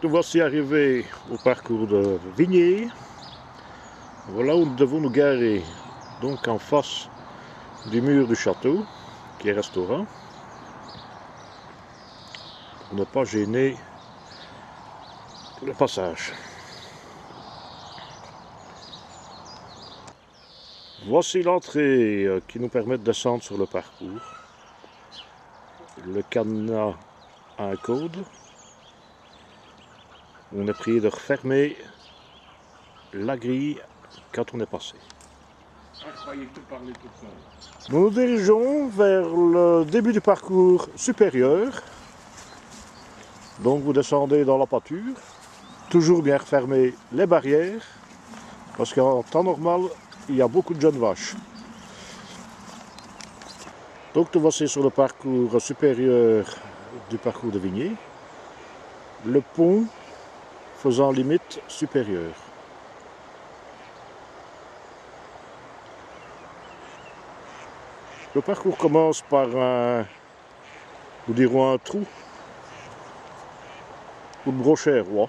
Nous voici arrivés au parcours de Vigné. Voilà où nous devons nous garer. Donc en face du mur du château, qui est restaurant, pour ne pas gêner le passage. Voici l'entrée qui nous permet de descendre sur le parcours. Le cadenas a un code. On est prié de refermer la grille quand on est passé. Nous nous dirigeons vers le début du parcours supérieur. Donc vous descendez dans la pâture, toujours bien refermer les barrières, parce qu'en temps normal, il y a beaucoup de jeunes vaches. Donc nous voici sur le parcours supérieur du parcours de Vigné, le pont faisant limite supérieure. Le parcours commence par nous dirons un trou ou de brochet roi.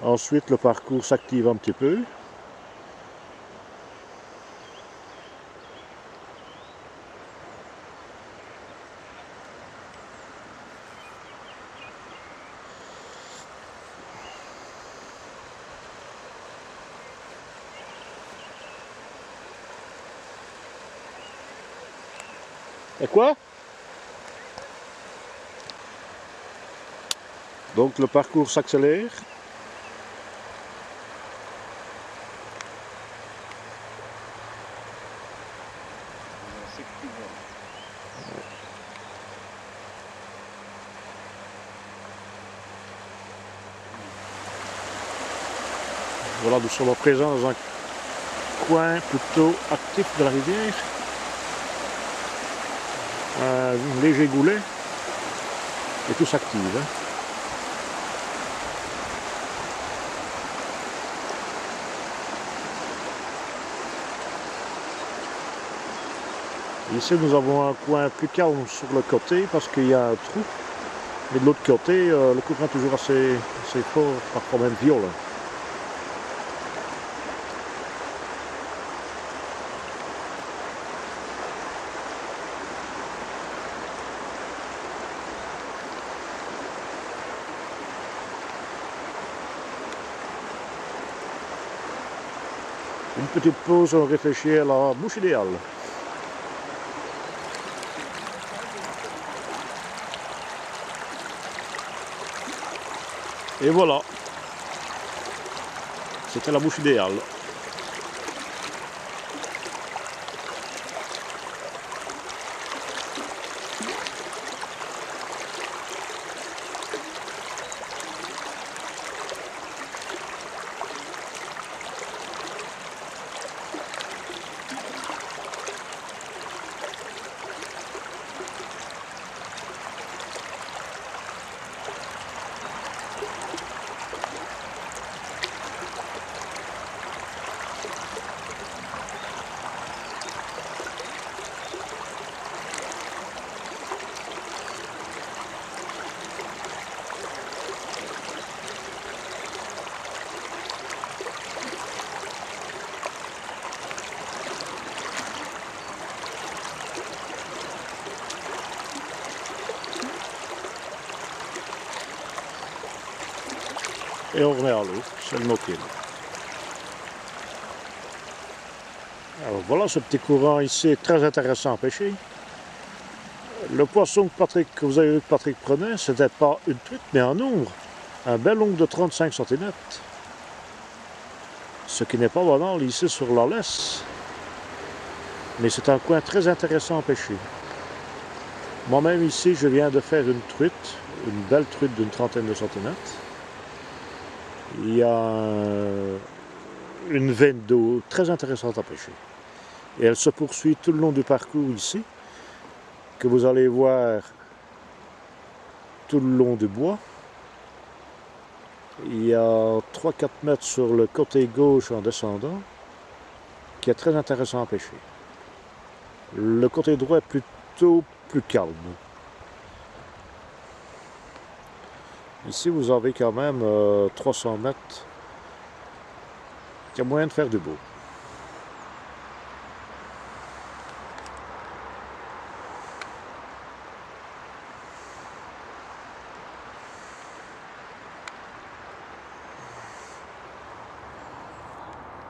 Ensuite, le parcours s'active un petit peu. Et quoi? Donc le parcours s'accélère. Voilà, nous sommes à présent dans un coin plutôt actif de la rivière. Un léger goulet et tout s'active. Ici nous avons un coin plus calme sur le côté parce qu'il y a un trou. Mais de l'autre côté, le courant est toujours assez fort, parfois même violent. Une petite pause, on réfléchit à la bouche idéale. Et voilà, c'était la bouche idéale. Et on remet à l'eau, c'est le moquille. Alors voilà, ce petit courant ici est très intéressant à pêcher. Le poisson que vous avez vu que Patrick prenait, c'était pas une truite, mais un ombre. Un bel ombre de 35 cm. Ce qui n'est pas banal ici sur la laisse. Mais c'est un coin très intéressant à pêcher. Moi-même ici, je viens de faire une truite, une belle truite d'une trentaine de centimètres. Il y a une veine d'eau très intéressante à pêcher. Et elle se poursuit tout le long du parcours ici, que vous allez voir tout le long du bois. Il y a 3-4 mètres sur le côté gauche en descendant, qui est très intéressant à pêcher. Le côté droit est plutôt plus calme. Ici, vous avez quand même 300 mètres. Il y a moyen de faire du beau.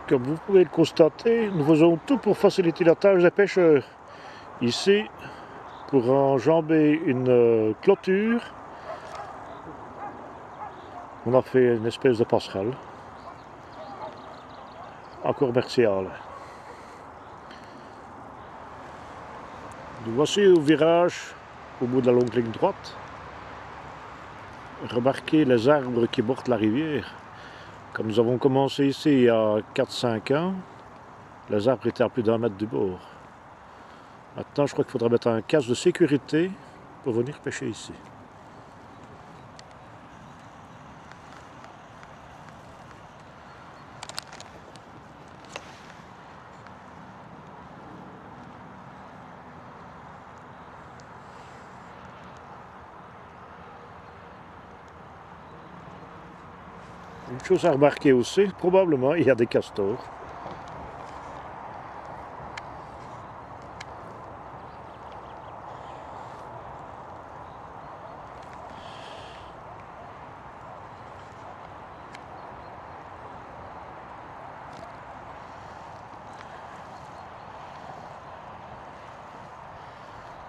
Comme vous pouvez le constater, nous faisons tout pour faciliter la tâche des pêcheurs. Ici, pour enjamber une clôture, on a fait une espèce de passerelle. Encore commerciale. Nous voici au virage, au bout de la longue ligne droite. Remarquez les arbres qui bordent la rivière. Comme nous avons commencé ici il y a 4-5 ans, les arbres étaient à plus d'1 mètre du bord. Maintenant, je crois qu'il faudra mettre un casque de sécurité pour venir pêcher ici. Une chose à remarquer aussi, probablement il y a des castors.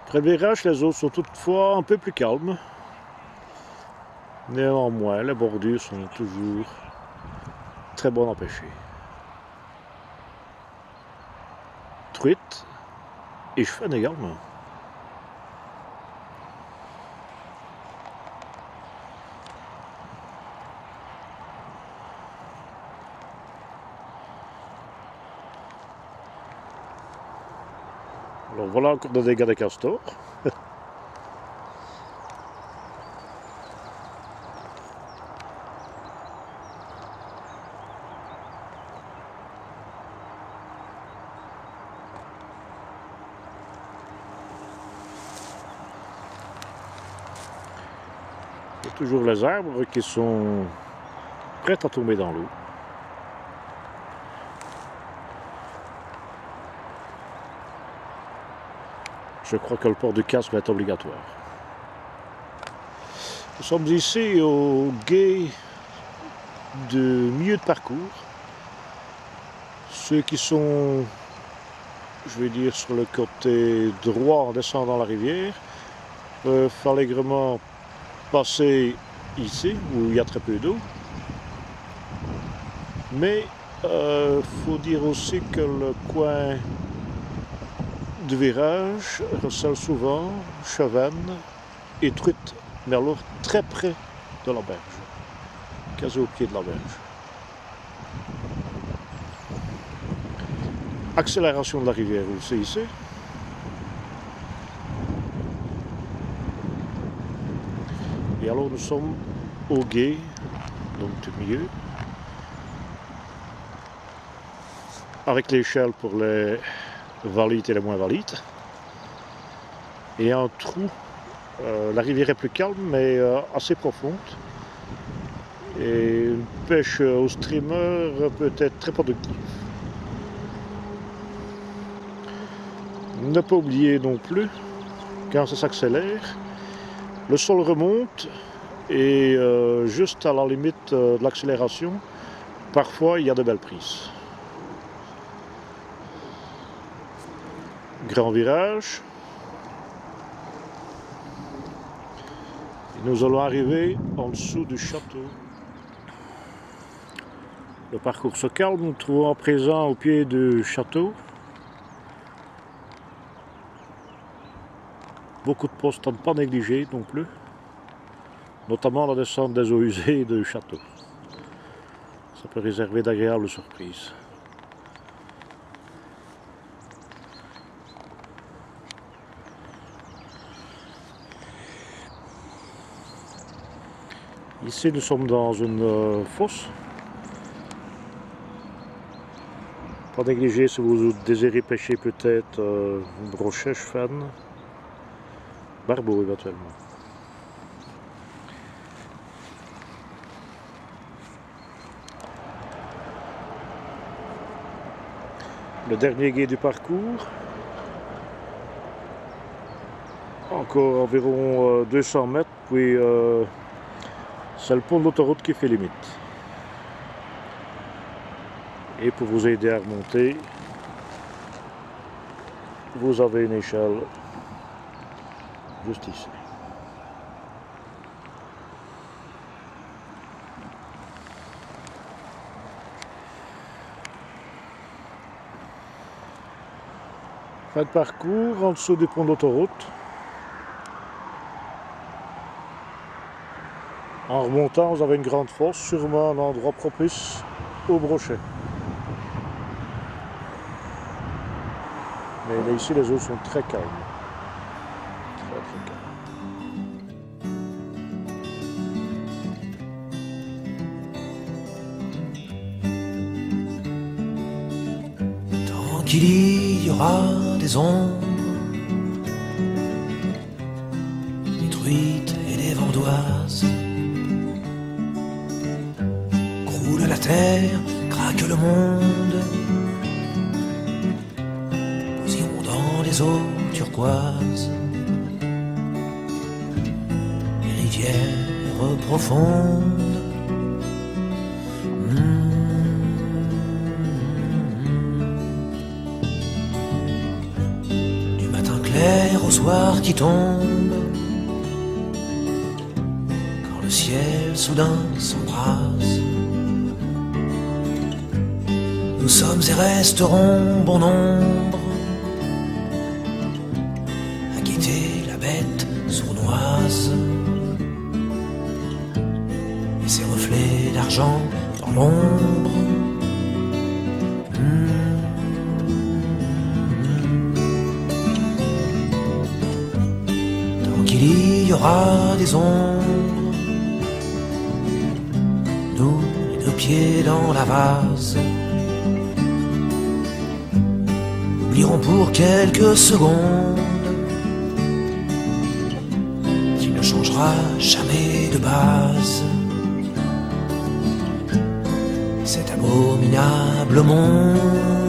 Près le virage, les eaux sont toutefois un peu plus calmes. Néanmoins, les bordures sont toujours très bonnes à pêcher. Truites et chevenne également. Alors voilà encore des dégâts des castors. Il y a toujours les arbres qui sont prêts à tomber dans l'eau. Je crois que le port du casque va être obligatoire. Nous sommes ici au gué de milieu de parcours. Ceux qui sont, je vais dire, sur le côté droit en descendant la rivière peuvent allègrement passer ici où il y a très peu d'eau. Mais faut dire aussi que le coin du virage recèle souvent chevenne et truite, mais alors très près de la berge, quasi au pied de la berge. Accélération de la rivière aussi ici. Et alors nous sommes au gué, donc du milieu, avec l'échelle pour les valides et les moins valides. Et un trou, la rivière est plus calme mais assez profonde. Et une pêche au streamer peut être très productive. Ne pas oublier non plus, quand ça s'accélère, le sol remonte et juste à la limite de l'accélération, parfois il y a de belles prises. Grand virage. Et nous allons arriver en dessous du château. Le parcours se calme, nous nous trouvons à présent au pied du château. Beaucoup de postes à ne pas négliger non plus, notamment la descente des eaux usées du château. Ça peut réserver d'agréables surprises. Ici, nous sommes dans une fosse. Pas négliger si vous désirez pêcher peut-être brochet, chevenne, barbeau éventuellement. Le dernier gué du parcours. Encore environ 200 mètres, puis c'est le pont de l'autoroute qui fait limite. Et pour vous aider à remonter, vous avez une échelle juste ici. Fin de parcours en dessous du pont de l'autoroute. En remontant, vous avez une grande fosse, sûrement un endroit propice au brochet. Mais là, ici, les eaux sont très calmes. Très, très calmes. Tant qu'il y aura des ombres, des truites et des vandoises, croule la terre, craque le monde, nous irons dans les eaux turquoises, les rivières profondes. Du matin clair au soir qui tombe, quand le ciel soudain s'embrase, nous sommes et resterons bon nombre à guetter la bête sournoise et ses reflets d'argent dans l'ombre. Tant qu'il y aura des ombres, nous les deux pieds dans la vase, oublierons pour quelques secondes qu'il ne changera jamais de base cet abominable monde.